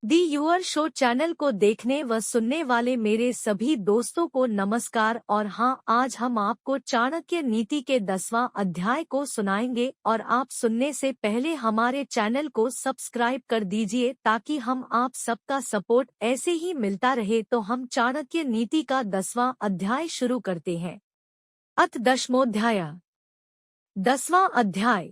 The your show channel को देखने व सुनने वाले मेरे सभी दोस्तों को नमस्कार। और हाँ, आज हम आपको चाणक्य नीति के 10वां अध्याय को सुनाएंगे और आप सुनने से पहले हमारे चैनल को सब्सक्राइब कर दीजिए ताकि हम आप सबका सपोर्ट ऐसे ही मिलता रहे। तो हम चाणक्य नीति का 10वां अध्याय शुरू करते हैं। अथ 10वां अध्याय। 10वां अध्याय।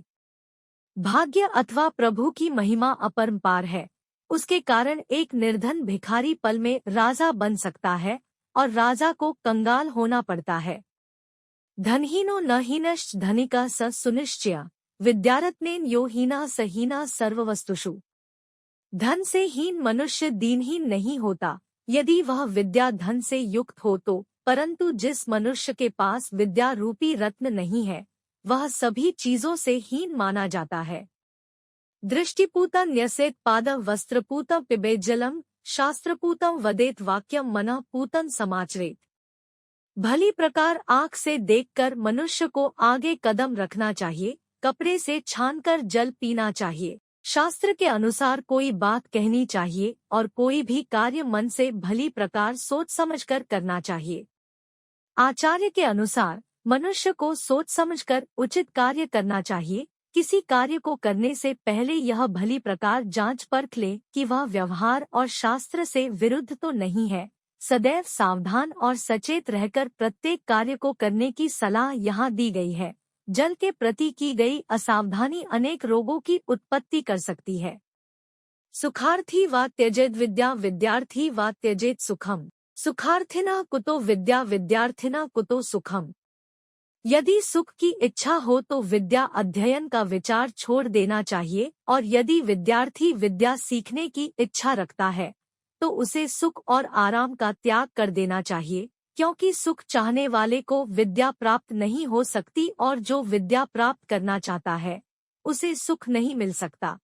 भाग्य अथवा प्रभु की महिमा अपरंपार है। उसके कारण एक निर्धन भिखारी पल में राजा बन सकता है और राजा को कंगाल होना पड़ता है। धनहीनो न हीनश्च धनिका स सुनिश्चय विद्यारत्नेन यो हीना स हीना सर्ववस्तुषु। धन से हीन मनुष्य दीनहीन नहीं होता यदि वह विद्या धन से युक्त हो तो, परंतु जिस मनुष्य के पास विद्या रूपी रत्न नहीं है वह सभी चीजों से हीन माना जाता है। दृष्टिपूतं न्यसेत पादं वस्त्रपूतं पिबेत जलम शास्त्रपूतं वदेत वाक्यम मनः पूतं समाचरेत। भली प्रकार आँख से देखकर मनुष्य को आगे कदम रखना चाहिए, कपड़े से छानकर जल पीना चाहिए, शास्त्र के अनुसार कोई बात कहनी चाहिए और कोई भी कार्य मन से भली प्रकार सोच समझकर करना चाहिए। आचार्य के अनुसार मनुष्य को सोच समझकर उचित कार्य करना चाहिए। किसी कार्य को करने से पहले यह भली प्रकार जांच परख ले कि वह व्यवहार और शास्त्र से विरुद्ध तो नहीं है। सदैव सावधान और सचेत रहकर प्रत्येक कार्य को करने की सलाह यहाँ दी गई है। जल के प्रति की गई असावधानी अनेक रोगों की उत्पत्ति कर सकती है। सुखार्थी वा त्यजेत विद्या विद्यार्थी वा त्यजेत सुखम सुखार्थिना कुतो विद्या विद्यार्थिना कुतो सुखम। यदि सुख की इच्छा हो तो विद्या अध्ययन का विचार छोड़ देना चाहिए और यदि विद्यार्थी विद्या सीखने की इच्छा रखता है तो उसे सुख और आराम का त्याग कर देना चाहिए, क्योंकि सुख चाहने वाले को विद्या प्राप्त नहीं हो सकती और जो विद्या प्राप्त करना चाहता है उसे सुख नहीं मिल सकता।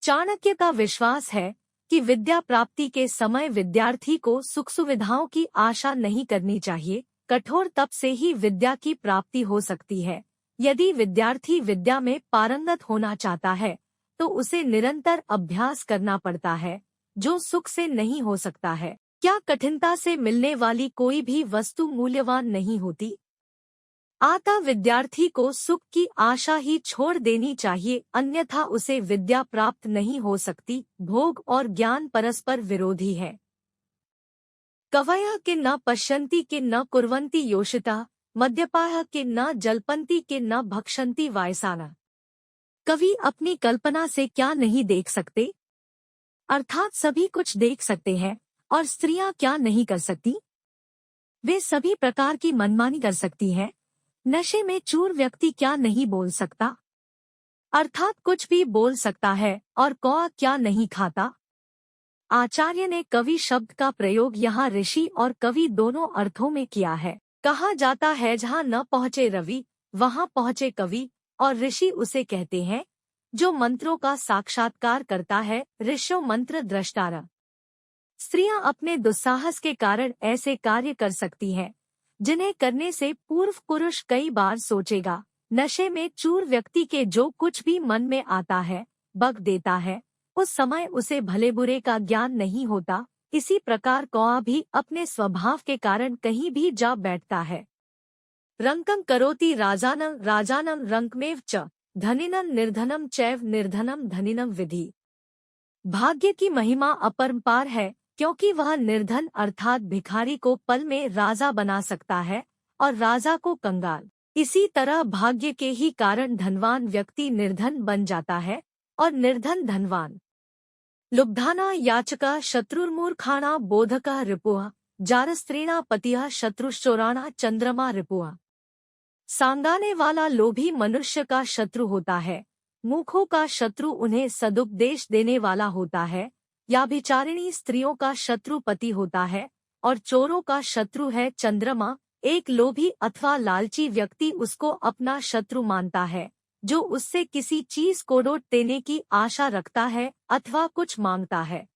चाणक्य का विश्वास है कि विद्या प्राप्ति के समय विद्यार्थी को सुख सुविधाओं की आशा नहीं करनी चाहिए। कठोर तप से ही विद्या की प्राप्ति हो सकती है। यदि विद्यार्थी विद्या में पारंगत होना चाहता है तो उसे निरंतर अभ्यास करना पड़ता है, जो सुख से नहीं हो सकता है। क्या कठिनता से मिलने वाली कोई भी वस्तु मूल्यवान नहीं होती? अतः विद्यार्थी को सुख की आशा ही छोड़ देनी चाहिए, अन्यथा उसे विद्या प्राप्त नहीं हो सकती। भोग और ज्ञान परस्पर विरोधी है। कवयः के न पश्यन्ति के न कुर्वन्ति योषिता मद्यपाः के न जल्पन्ति के न भक्षन्ति वायसाना। कवि अपनी कल्पना से क्या नहीं देख सकते, अर्थात सभी कुछ देख सकते हैं। और स्त्रियां क्या नहीं कर सकती, वे सभी प्रकार की मनमानी कर सकती हैं। नशे में चूर व्यक्ति क्या नहीं बोल सकता, अर्थात कुछ भी बोल सकता है। और कौआ क्या नहीं खाता। आचार्य ने कवि शब्द का प्रयोग यहाँ ऋषि और कवि दोनों अर्थों में किया है। कहा जाता है जहाँ न पहुँचे रवि वहाँ पहुँचे कवि, और ऋषि उसे कहते हैं जो मंत्रों का साक्षात्कार करता है। ऋषो मंत्र द्रष्टारा। स्त्रियां अपने दुस्साहस के कारण ऐसे कार्य कर सकती हैं जिन्हें करने से पूर्व पुरुष कई बार सोचेगा। नशे में चूर व्यक्ति के जो कुछ भी मन में आता है बक देता है, उस समय उसे भले बुरे का ज्ञान नहीं होता। इसी प्रकार कौआ भी अपने स्वभाव के कारण कहीं भी जा बैठता है। रंकं करोति राजानं राजानं रंकमेव च धनिनं निर्धनं चैव निर्धनं धनिनं विधि। भाग्य की महिमा अपरंपार है, क्योंकि वह निर्धन अर्थात भिखारी को पल में राजा बना सकता है और राजा को कंगाल। इसी तरह भाग्य के ही कारण धनवान व्यक्ति निर्धन बन जाता है और निर्धन धनवान। लुब्धाना याचका शत्रुर्मूर्खाणा बोधका रिपुः जारस्त्रीणा पतिः शत्रुश्चोराणा चंद्रमा रिपुः। सांगाने वाला लोभी मनुष्य का शत्रु होता है, मूर्खों का शत्रु उन्हें सदुपदेश देने वाला होता है। याभिचारिणी स्त्रियों का शत्रु पति होता है और चोरों का शत्रु है चंद्रमा। एक लोभी अथवा लालची व्यक्ति उसको अपना शत्रु मानता है जो उससे किसी चीज को लौट देने की आशा रखता है अथवा कुछ मांगता है।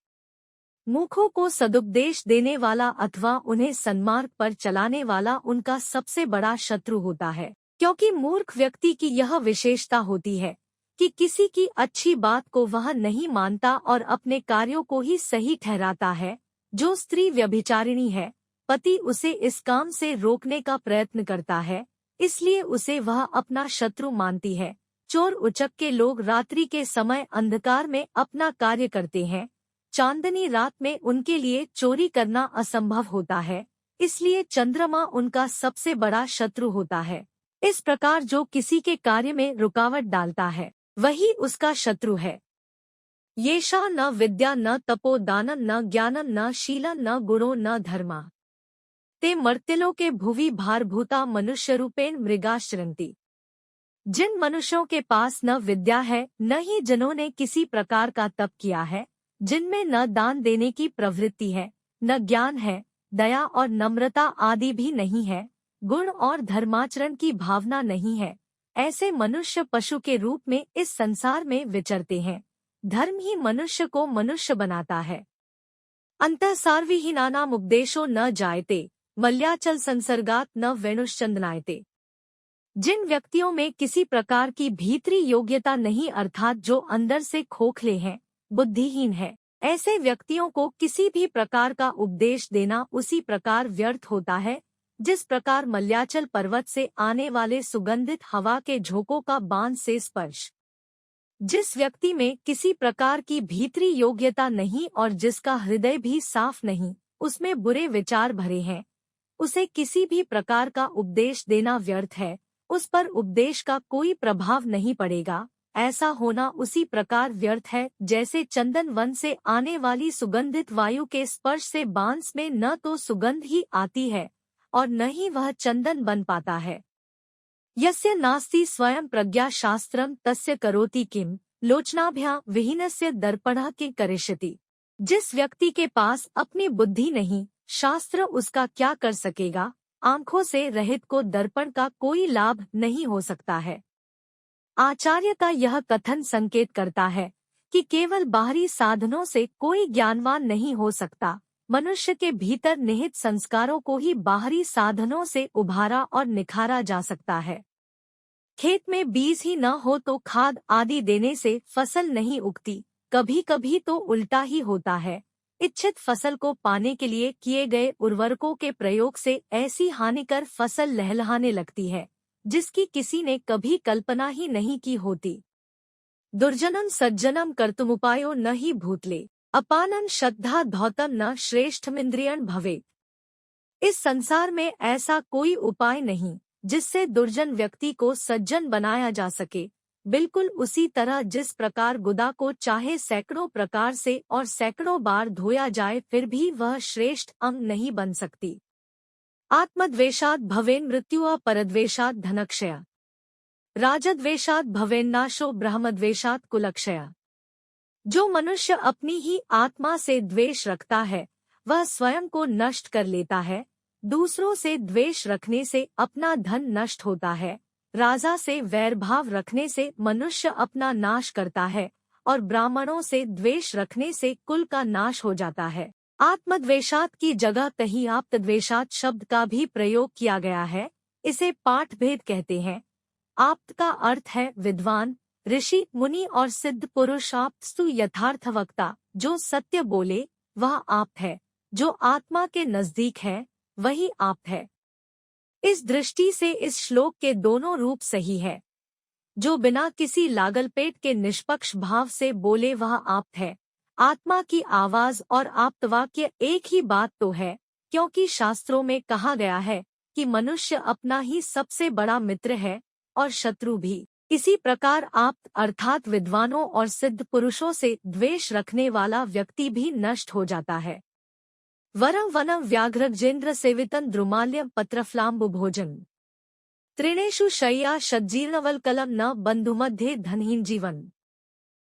मूर्खों को सदुपदेश देने वाला अथवा उन्हें सन्मार्ग पर चलाने वाला उनका सबसे बड़ा शत्रु होता है, क्योंकि मूर्ख व्यक्ति की यह विशेषता होती है कि किसी की अच्छी बात को वह नहीं मानता और अपने कार्यों को ही सही ठहराता है। जो स्त्री व्यभिचारिणी है, पति उसे इस काम से रोकने का प्रयत्न करता है, इसलिए उसे वह अपना शत्रु मानती है। चोर उचक्के लोग रात्रि के समय अंधकार में अपना कार्य करते हैं। चांदनी रात में उनके लिए चोरी करना असंभव होता है, इसलिए चंद्रमा उनका सबसे बड़ा शत्रु होता है। इस प्रकार जो किसी के कार्य में रुकावट डालता है, वही उसका शत्रु है। येषा न विद्या न तपो दानं न ज्ञानं न शीलं न गुणो न धर्मा ते मर्त्यलोके भुवि भारभूता मनुष्यरूपेण मृगाश्रन्ति। जिन मनुष्यों के पास न विद्या है, न ही जिन्होंने किसी प्रकार का तप किया है, जिनमें न दान देने की प्रवृत्ति है, न ज्ञान है, दया और नम्रता आदि भी नहीं है, गुण और धर्माचरण की भावना नहीं है, ऐसे मनुष्य पशु के रूप में इस संसार में विचरते हैं। धर्म ही मनुष्य को मनुष्य बनाता है। अंतः सार्वहीनानाम उपदेशो न जायते, मल्याचल संसर्गात न वेणुश्चंदनायते। जिन व्यक्तियों में किसी प्रकार की भीतरी योग्यता नहीं, अर्थात जो अंदर से खोखले हैं, बुद्धिहीन है, ऐसे व्यक्तियों को किसी भी प्रकार का उपदेश देना उसी प्रकार व्यर्थ होता है जिस प्रकार मल्याचल पर्वत से आने वाले सुगंधित हवा के झोंकों का बांध से स्पर्श। जिस व्यक्ति में किसी प्रकार की भीतरी योग्यता नहीं और जिसका हृदय भी साफ नहीं, उसमें बुरे विचार भरे हैं, उसे किसी भी प्रकार का उपदेश देना व्यर्थ है, उस पर उपदेश का कोई प्रभाव नहीं पड़ेगा। ऐसा होना उसी प्रकार व्यर्थ है जैसे चंदन वन से आने वाली सुगंधित वायु के स्पर्श से बांस में न तो सुगंध ही आती है और न ही वह चंदन बन पाता है। यस्य नास्ति स्वयं प्रज्ञा शास्त्रम तस्य करोति किम, लोचनाभ्या विहीनस्य दर्पणः किं करिष्यति। जिस व्यक्ति के पास अपनी बुद्धि नहीं, शास्त्र उसका क्या कर सकेगा। आंखों से रहित को दर्पण का कोई लाभ नहीं हो सकता है। आचार्य का यह कथन संकेत करता है कि केवल बाहरी साधनों से कोई ज्ञानवान नहीं हो सकता। मनुष्य के भीतर निहित संस्कारों को ही बाहरी साधनों से उभारा और निखारा जा सकता है। खेत में बीज ही न हो तो खाद आदि देने से फसल नहीं उगती, कभी कभी तो उल्टा ही होता है। इच्छित फसल को पाने के लिए किए गए उर्वरकों के प्रयोग से ऐसी हानिकर फसल लहलहाने लगती है जिसकी किसी ने कभी कल्पना ही नहीं की होती। दुर्जनम सज्जनम कर्तुमुपायो न ही भूतले, अपानन श्रद्धा धौतम न श्रेष्ठमिंद्रियण भवेत्। इस संसार में ऐसा कोई उपाय नहीं जिससे दुर्जन व्यक्ति को सज्जन बनाया जा सके। बिल्कुल उसी तरह जिस प्रकार गुदा को चाहे सैकड़ों प्रकार से और सैकड़ों बार धोया जाए फिर भी वह श्रेष्ठ अंग नहीं बन सकती। आत्मद्वेषात् भवेन् मृत्युः परद्वेषात् धनक्षय, राजद्वेषात् भवेन्नाशो ब्रह्मद्वेषात् कुलक्षय। जो मनुष्य अपनी ही आत्मा से द्वेष रखता है वह स्वयं को नष्ट कर लेता है। दूसरों से द्वेष रखने से अपना धन नष्ट होता है। राजा से वैरभाव रखने से मनुष्य अपना नाश करता है और ब्राह्मणों से द्वेष रखने से कुल का नाश हो जाता है। आत्मद्वेषात् की जगह कहीं आप्तद्वेषात् शब्द का भी प्रयोग किया गया है। इसे पाठभेद कहते हैं। आप्त का अर्थ है विद्वान, ऋषि, मुनि और सिद्ध पुरुष। आप्तस्तु यथार्थ वक्ता, जो सत्य बोले वह आप्त है। जो आत्मा के नजदीक है वही आप्त है। इस दृष्टि से इस श्लोक के दोनों रूप सही है। जो बिना किसी लागलपेट के निष्पक्ष भाव से बोले वह आप्त है। आत्मा की आवाज और आप्तवाक्य एक ही बात तो है, क्योंकि शास्त्रों में कहा गया है कि मनुष्य अपना ही सबसे बड़ा मित्र है और शत्रु भी। इसी प्रकार आप्त अर्थात विद्वानों और सिद्ध पुरुषों से द्वेष रखने वाला व्यक्ति भी नष्ट हो जाता है। वरं वनं व्याघ्रजेन्द्र सेवितं द्रुमाल्यं पत्रफ्लाम्बु भोजन, त्रिणेषु शय्या शज्जीर्णवल्कलं न बंधुमध्ये धनहीन जीवन।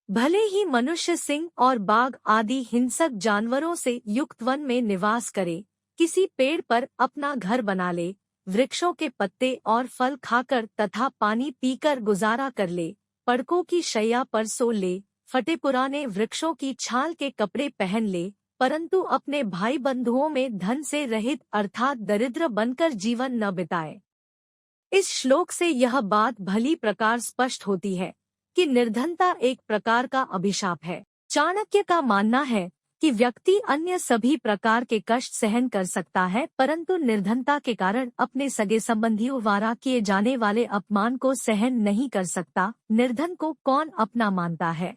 भले ही मनुष्य सिंह और बाघ आदि हिंसक जानवरों से युक्त वन में निवास करे, किसी पेड़ पर अपना घर बना ले, वृक्षों के पत्ते और फल खाकर तथा पानी पीकर गुजारा कर ले, पड़कों की शैया पर सो ले, फटे पुराने वृक्षों की छाल के कपड़े पहन ले, परंतु अपने भाई बंधुओं में धन से रहित अर्थात दरिद्र बनकर जीवन न बिताए। इस श्लोक से यह बात भली प्रकार स्पष्ट होती है कि निर्धनता एक प्रकार का अभिशाप है। चाणक्य का मानना है कि व्यक्ति अन्य सभी प्रकार के कष्ट सहन कर सकता है, परंतु निर्धनता के कारण अपने सगे संबंधियों द्वारा किए जाने वाले अपमान को सहन नहीं कर सकता। निर्धन को कौन अपना मानता है?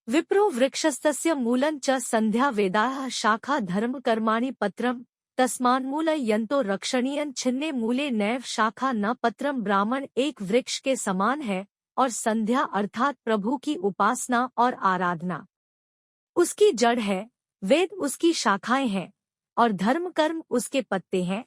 विप्रो वृक्षस्तस्य मूलं च संध्या वेदाः शाखा धर्म कर्माणि पत्रम तस्मान्मूल यंतो रक्षणीयं छिन्ने मूले नैव शाखा न पत्रम। ब्राह्मण एक वृक्ष के समान है और संध्या अर्थात प्रभु की उपासना और आराधना उसकी जड़ है, वेद उसकी शाखाएं हैं और धर्म कर्म उसके पत्ते हैं।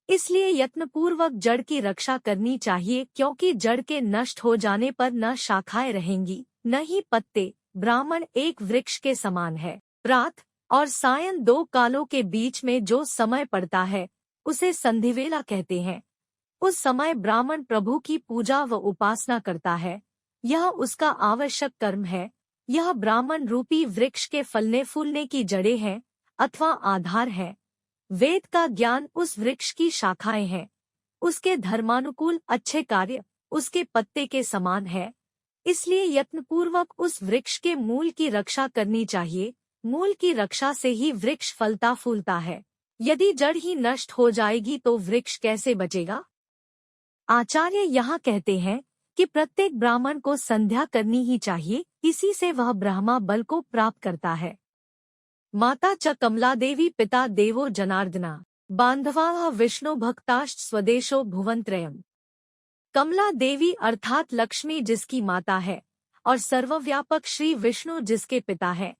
इसलिए यत्नपूर्वक जड़ की रक्षा करनी चाहिए, क्योंकि जड़ के नष्ट हो जाने पर न शाखाएं रहेंगी न ही पत्ते। ब्राह्मण एक वृक्ष के समान है। रात और सायं दो कालों के बीच में जो समय पड़ता है उसे संधिवेला कहते हैं। उस समय ब्राह्मण प्रभु की पूजा व उपासना करता है, यह उसका आवश्यक कर्म है। यह ब्राह्मण रूपी वृक्ष के फलने फूलने की जड़ें हैं अथवा आधार है। वेद का ज्ञान उस वृक्ष की शाखाएं हैं। उसके धर्मानुकूल अच्छे कार्य उसके पत्ते के समान है। इसलिए यत्नपूर्वक उस वृक्ष के मूल की रक्षा करनी चाहिए। मूल की रक्षा से ही वृक्ष फलता फूलता है। यदि जड़ ही नष्ट हो जाएगी तो वृक्ष कैसे बचेगा? आचार्य यहाँ कहते हैं कि प्रत्येक ब्राह्मण को संध्या करनी ही चाहिए, इसी से वह ब्रह्मा बल को प्राप्त करता है। माता च कमला देवी पिता देवो जनार्दना बांधवाः विष्णु भक्ताश्च स्वदेशो भुवनत्रयम्। कमला देवी अर्थात लक्ष्मी जिसकी माता है और सर्वव्यापक श्री विष्णु जिसके पिता है,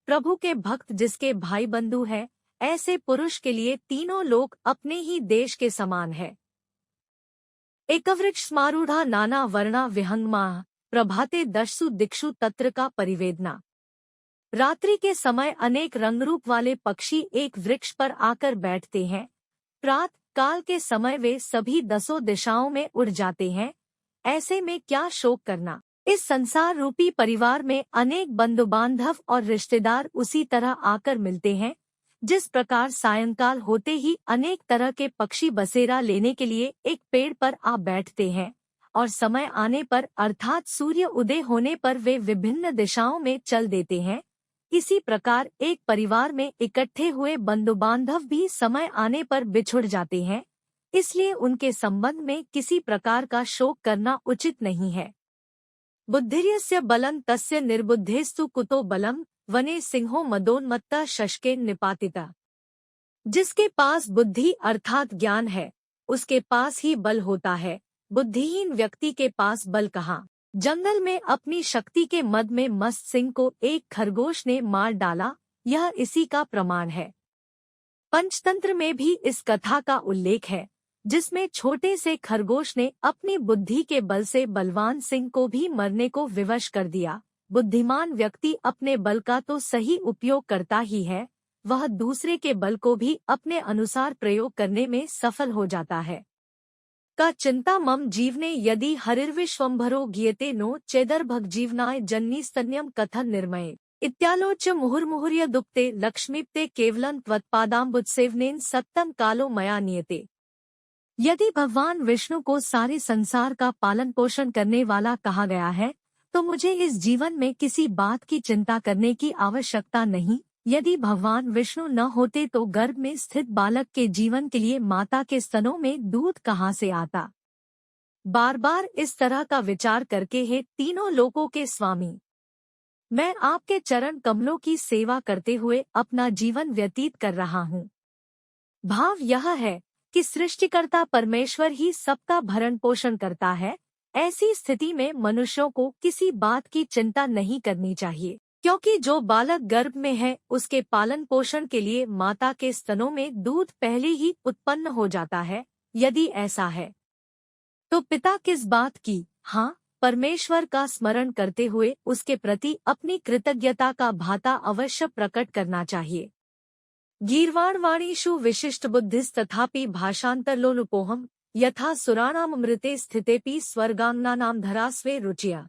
प्रभु के भक्त जिसके भाई बंधु है, ऐसे पुरुष के लिए तीनों लोक अपने ही देश के समान है। एकवृक्ष स्मारूढ़ा नाना वर्णा विहंगमा प्रभाते दशसु दिक्षु तत्र का परिवेदना। रात्रि के समय अनेक रंगरूप वाले पक्षी एक वृक्ष पर आकर बैठते हैं। प्रात काल के समय वे सभी 10 दिशाओं में उड़ जाते हैं। ऐसे में क्या शोक करना। इस संसार रूपी परिवार में अनेक बंधु बांधव और रिश्तेदार उसी तरह आकर मिलते हैं। जिस प्रकार सायंकाल होते ही अनेक तरह के पक्षी बसेरा लेने के लिए एक पेड़ पर आ बैठते हैं और समय आने पर अर्थात सूर्य उदय होने पर वे विभिन्न दिशाओं में चल देते हैं, इसी प्रकार एक परिवार में इकट्ठे हुए बंधु बांधव भी समय आने पर बिछुड़ जाते हैं। इसलिए उनके संबंध में किसी प्रकार का शोक करना उचित नहीं है। बुद्धिर्यस्य बलं तस्य निर्बुद्धेस्तु कुतो बलम वने सिंहो मदोन्मत्ता शशके निपातिता। जिसके पास बुद्धि अर्थात ज्ञान है उसके पास ही बल होता है, बुद्धिहीन व्यक्ति के पास बल कहाँ। जंगल में अपनी शक्ति के मद में मस्त सिंह को एक खरगोश ने मार डाला, यह इसी का प्रमाण है। पंचतंत्र में भी इस कथा का उल्लेख है, जिसमें छोटे से खरगोश ने अपनी बुद्धि के बल से बलवान सिंह को भी मरने को विवश कर दिया। बुद्धिमान व्यक्ति अपने बल का तो सही उपयोग करता ही है, वह दूसरे के बल को भी अपने अनुसार प्रयोग करने में सफल हो जाता है। का चिंता मम जीवने यदि हरिर्विश्वम्भरो गीयते नो चेदर्भग जीवनाय जन्नी स्तन्यम कथन निर्मये इत्यालोच्य मुहुर्मुहुर्य दुप्ते लक्ष्मीप्ते केवलं त्वत्पादाम्बुजसेवनेन सत्तम कालो मया नियते। यदि भगवान विष्णु को सारे संसार का पालन पोषण करने वाला कहा गया है तो मुझे इस जीवन में किसी बात की चिंता करने की आवश्यकता नहीं। यदि भगवान विष्णु न होते तो गर्भ में स्थित बालक के जीवन के लिए माता के स्तनों में दूध कहाँ से आता। बार बार इस तरह का विचार करके हे तीनों लोकों के स्वामी, मैं आपके चरण कमलों की सेवा करते हुए अपना जीवन व्यतीत कर रहा हूँ। भाव यह है कि सृष्टिकर्ता परमेश्वर ही सबका भरण पोषण करता है। ऐसी स्थिति में मनुष्यों को किसी बात की चिंता नहीं करनी चाहिए, क्योंकि जो बालक गर्भ में है उसके पालन पोषण के लिए माता के स्तनों में दूध पहले ही उत्पन्न हो जाता है। यदि ऐसा है तो पिता किस बात की। हाँ, परमेश्वर का स्मरण करते हुए उसके प्रति अपनी कृतज्ञता का भाता अवश्य प्रकट करना चाहिए। गीर्वाणवाणीषु विशिष्ट बुद्धिस्तथापि भाषांतरलोलुपोहम यथा सुराणामृते स्थितेपि स्वर्गांगनानाम धरास्वे रुचिया।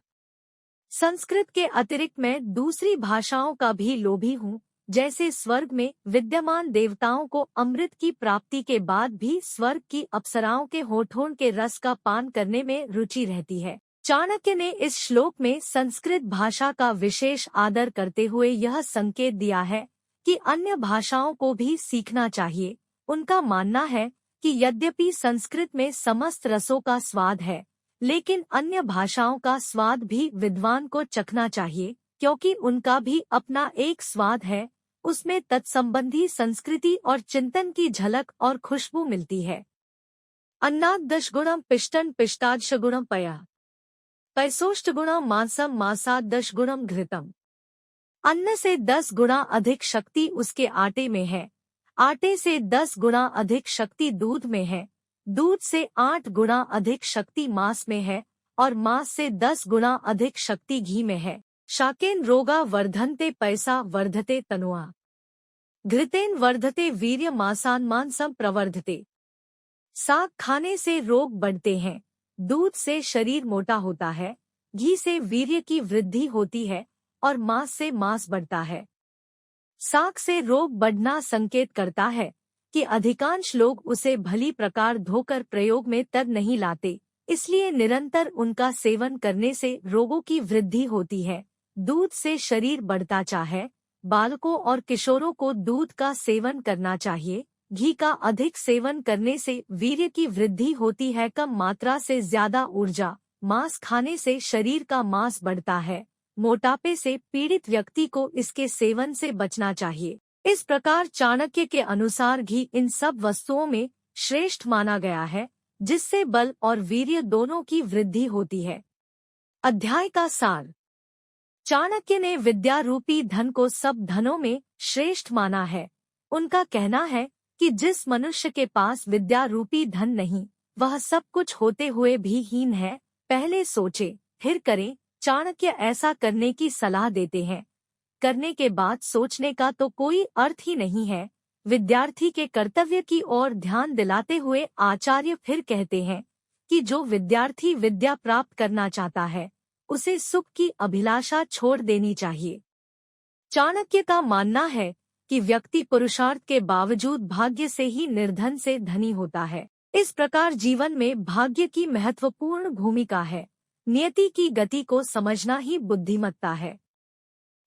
संस्कृत के अतिरिक्त मैं दूसरी भाषाओं का भी लोभी हूँ। जैसे स्वर्ग में विद्यमान देवताओं को अमृत की प्राप्ति के बाद भी स्वर्ग की अप्सराओं के होठों के रस का पान करने में रुचि रहती है, चाणक्य ने इस श्लोक में संस्कृत भाषा का विशेष आदर करते हुए यह संकेत दिया है कि अन्य भाषाओं को भी सीखना चाहिए। उनका मानना है कि यद्यपि संस्कृत में समस्त रसों का स्वाद है, लेकिन अन्य भाषाओं का स्वाद भी विद्वान को चखना चाहिए, क्योंकि उनका भी अपना एक स्वाद है। उसमें तत्संबंधी संस्कृति और चिंतन की झलक और खुशबू मिलती है। अन्नाद दशगुणम पिष्टन पिष्टादशगुणम पया पैसोष्टगुणम मांसम मांसाद दशगुणम घृतम। अन्न से 10 गुना अधिक शक्ति उसके आटे में है, आटे से 10 गुना अधिक शक्ति दूध में है, दूध से 8 गुना अधिक शक्ति मांस में है और मांस से 10 गुना अधिक शक्ति घी में है। शाकेन रोगा वर्धन्ते पैसा वर्धते तनुआ, घृतेन वर्धते वीर्य मांसान मांसम प्रवर्धते। साग खाने से रोग बढ़ते हैं, दूध से शरीर मोटा होता है, घी से वीर्य की वृद्धि होती है और मांस से मांस बढ़ता है। साग से रोग बढ़ना संकेत करता है कि अधिकांश लोग उसे भली प्रकार धोकर प्रयोग में तब नहीं लाते, इसलिए निरंतर उनका सेवन करने से रोगों की वृद्धि होती है। दूध से शरीर बढ़ता चाहे, बालकों और किशोरों को दूध का सेवन करना चाहिए। घी का अधिक सेवन करने से वीर्य की वृद्धि होती है, कम मात्रा से ज्यादा ऊर्जा। मांस खाने से शरीर का मांस बढ़ता है। मोटापे से पीड़ित व्यक्ति को इसके सेवन से बचना चाहिए। इस प्रकार चाणक्य के अनुसार घी इन सब वस्तुओं में श्रेष्ठ माना गया है, जिससे बल और वीर्य दोनों की वृद्धि होती है। अध्याय का सार। चाणक्य ने विद्या रूपी धन को सब धनों में श्रेष्ठ माना है। उनका कहना है कि जिस मनुष्य के पास विद्या रूपी धन नहीं, वह सब कुछ होते हुए भी हीन है। पहले सोचे फिर करें। चाणक्य ऐसा करने की सलाह देते हैं। करने के बाद सोचने का तो कोई अर्थ ही नहीं है। विद्यार्थी के कर्तव्य की ओर ध्यान दिलाते हुए आचार्य फिर कहते हैं कि जो विद्यार्थी विद्या प्राप्त करना चाहता है, उसे सुख की अभिलाषा छोड़ देनी चाहिए। चाणक्य का मानना है कि व्यक्ति पुरुषार्थ के बावजूद भाग्य से ही निर्धन से धनी होता है। इस प्रकार जीवन में भाग्य की महत्वपूर्ण भूमिका है। नियति की गति को समझना ही बुद्धिमत्ता है।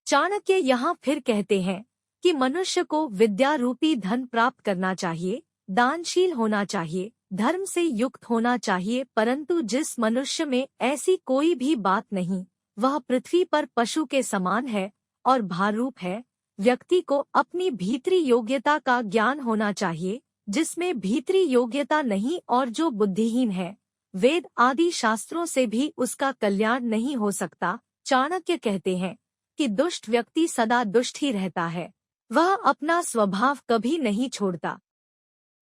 चाणक्य यहाँ फिर कहते हैं कि मनुष्य को विद्या रूपी धन प्राप्त करना चाहिए, दानशील होना चाहिए, धर्म से युक्त होना चाहिए, परंतु जिस मनुष्य में ऐसी कोई भी बात नहीं, वह पृथ्वी पर पशु के समान है और भारूप है। व्यक्ति को अपनी भीतरी योग्यता का ज्ञान होना चाहिए। जिसमें भीतरी योग्यता नहीं और जो बुद्धिहीन है, वेद आदि शास्त्रों से भी उसका कल्याण नहीं हो सकता। चाणक्य कहते हैं कि दुष्ट व्यक्ति सदा दुष्ट ही रहता है, वह अपना स्वभाव कभी नहीं छोड़ता।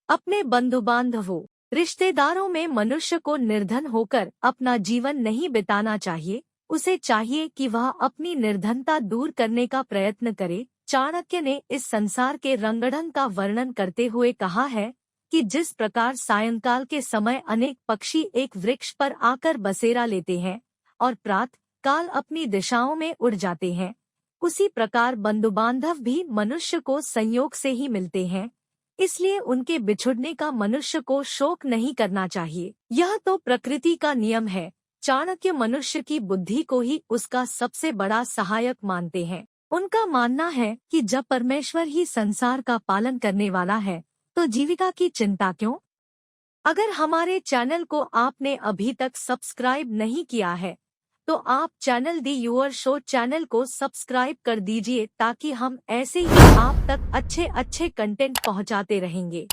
अपने बंधु बांधवों, रिश्तेदारों में मनुष्य को निर्धन होकर अपना जीवन नहीं बिताना चाहिए। उसे चाहिए कि वह अपनी निर्धनता दूर करने का प्रयत्न करे। चाणक्य ने इस संसार के रंगढंग का वर्णन करते हुए कहा है कि जिस प्रकार सायंकाल के समय अनेक पक्षी एक वृक्ष पर आकर बसेरा लेते हैं और प्रातः काल अपनी दिशाओं में उड़ जाते हैं, उसी प्रकार बंधुबांधव भी मनुष्य को संयोग से ही मिलते हैं। इसलिए उनके बिछुड़ने का मनुष्य को शोक नहीं करना चाहिए। यह तो प्रकृति का नियम है। चाणक्य मनुष्य की बुद्धि को ही उसका सबसे बड़ा सहायक मानते हैं। उनका मानना है कि जब परमेश्वर ही संसार का पालन करने वाला है, तो जीविका की चिंता क्यों? अगर हमारे चैनल को आपने अभी तक सब्सक्राइब नहीं किया है, तो आप channel the your show channel को सब्सक्राइब कर दीजिए, ताकि हम ऐसे ही आप तक अच्छे कंटेंट पहुंचाते रहेंगे।